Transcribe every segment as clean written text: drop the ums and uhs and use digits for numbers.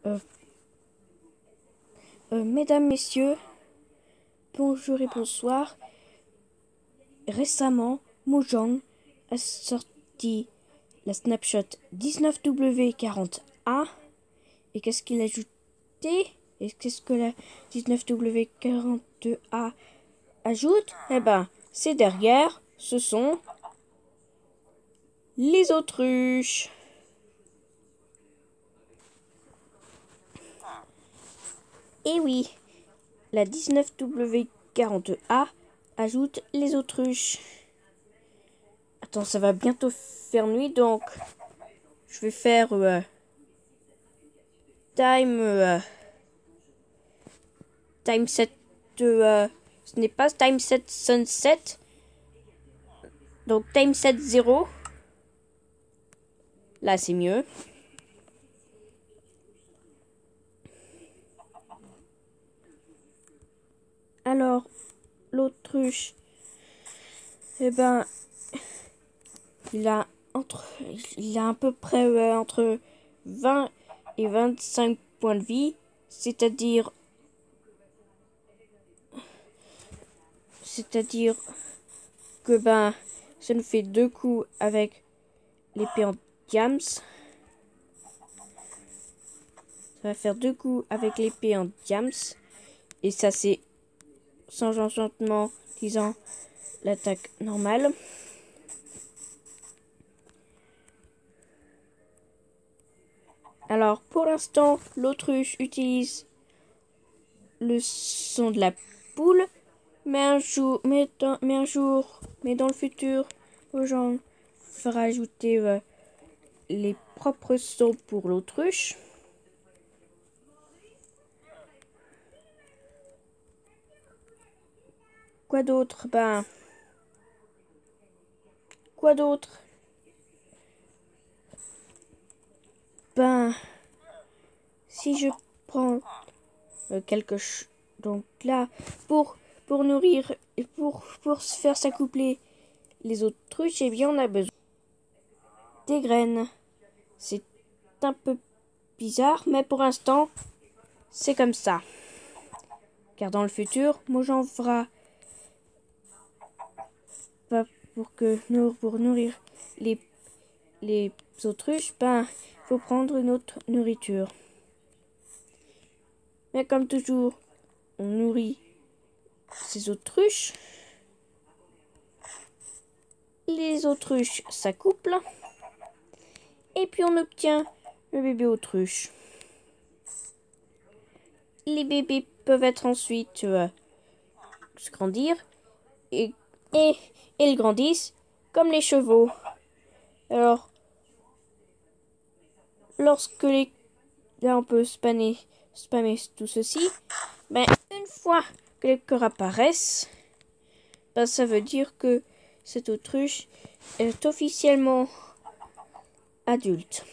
Euh, Mesdames, messieurs, bonjour et bonsoir. Récemment, Mojang a sorti la snapshot 19W40A. Et qu'est-ce qu'il a ajouté? Et qu'est-ce que la 19W42A ajoute? Eh ben, c'est derrière, ce sont les autruches. Et oui, la 19W40A ajoute les autruches. Attends, ça va bientôt faire nuit, donc je vais faire time set. Ce n'est pas time set sunset, donc time set 0. Là, c'est mieux. Alors, l'autruche, eh ben, il a à peu près entre 20 et 25 points de vie, c'est-à-dire que ça nous fait 2 coups avec l'épée en diams. Ça va faire 2 coups avec l'épée en diams. Et ça, c'est sans enchantement, disant l'attaque normale. Alors, pour l'instant, l'autruche utilise le son de la poule. Mais dans le futur, Mojang fera ajouter les propres sons pour l'autruche. Quoi d'autre? Si je prends quelque chose, donc là, pour nourrir et pour se faire s'accoupler les autruches, eh bien, on a besoin des graines. C'est un peu bizarre, mais pour l'instant, c'est comme ça. Car dans le futur, Mojang fera pour nourrir les autruches, faut prendre une autre nourriture. Mais comme toujours, on nourrit ces autruches. Les autruches s'accouplent. Et puis on obtient le bébé autruche. Les bébés peuvent être ensuite se grandir et ils grandissent comme les chevaux. Alors, là on peut spammer tout ceci. Une fois que les cœurs apparaissent, ça veut dire que cette autruche est officiellement adulte.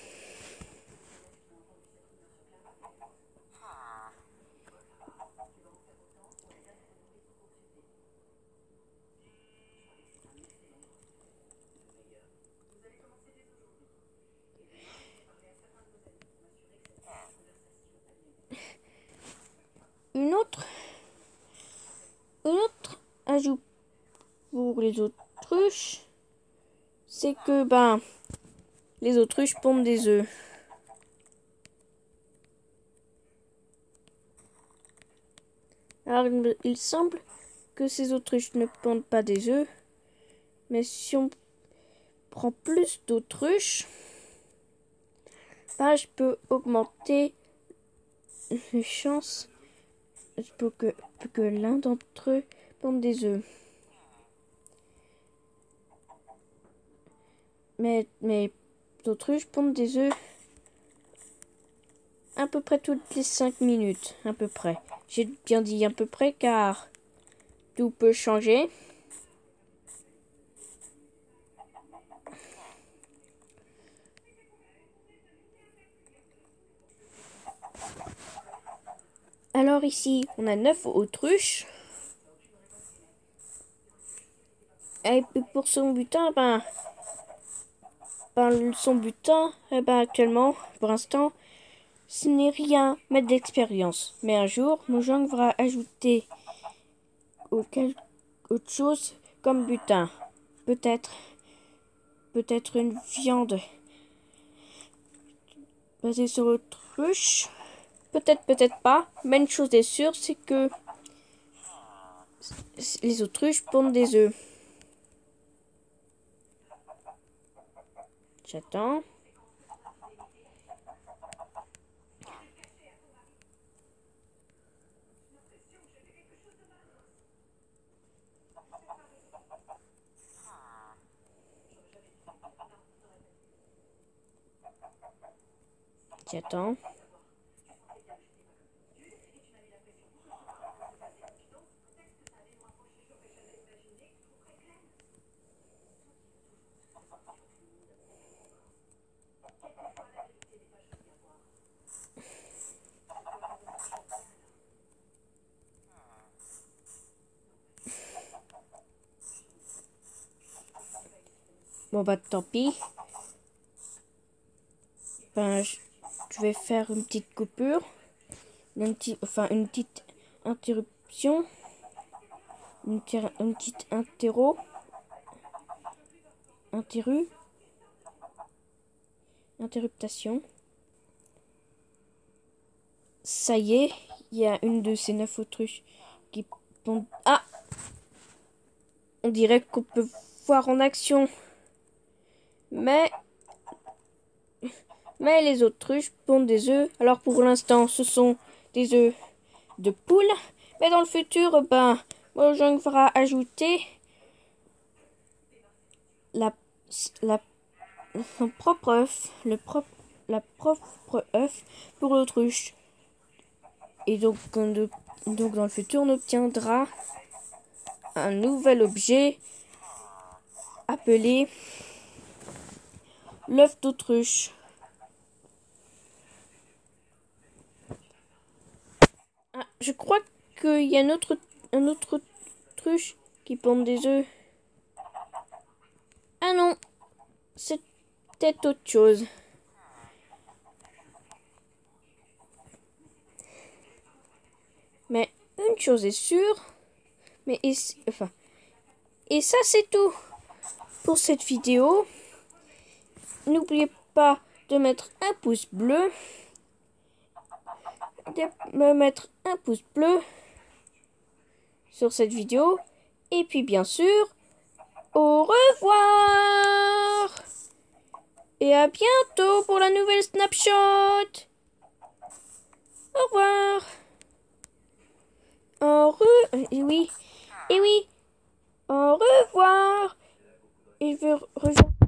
Un autre ajout pour les autruches, c'est que les autruches pondent des œufs. Alors il semble que ces autruches ne pondent pas des œufs, mais si on prend plus d'autruches, je peux augmenter les chances pour que l'un d'entre eux ponde des œufs. Mais mes autruches pondent des œufs à peu près toutes les 5 minutes, à peu près. J'ai bien dit à peu près car tout peut changer. Alors ici, on a 9 autruches. Et pour son butin, son butin, actuellement, pour l'instant, ce n'est rien, mais de l'expérience. Mais un jour, Mojang va ajouter autre chose comme butin. Peut-être une viande basée sur l'autruche. Peut-être pas. Mais une chose est sûre, c'est que les autruches pondent des œufs. J'attends. J'attends. Bon bah tant pis. Ben, je vais faire une petite coupure. Une petite interruption. Une petite interruptation. Ça y est, il y a une de ces 9 autruches qui pondent. Ah! On dirait qu'on peut voir en action. Mais les autruches pondent des œufs. Alors pour l'instant, ce sont des œufs de poule. Mais dans le futur, ben, Mojang fera ajouter son propre œuf, la propre œuf pour l'autruche. Et donc dans le futur, on obtiendra un nouvel objet appelé l'œuf d'autruche. Ah, je crois qu'il y a un autre autruche qui pond des œufs. Ah non, c'était autre chose. Mais une chose est sûre, et ça c'est tout pour cette vidéo. N'oubliez pas de mettre un pouce bleu, sur cette vidéo. Et puis bien sûr, au revoir et à bientôt pour la nouvelle snapshot. Au revoir. Et oui, au revoir. Et je veux rejoindre.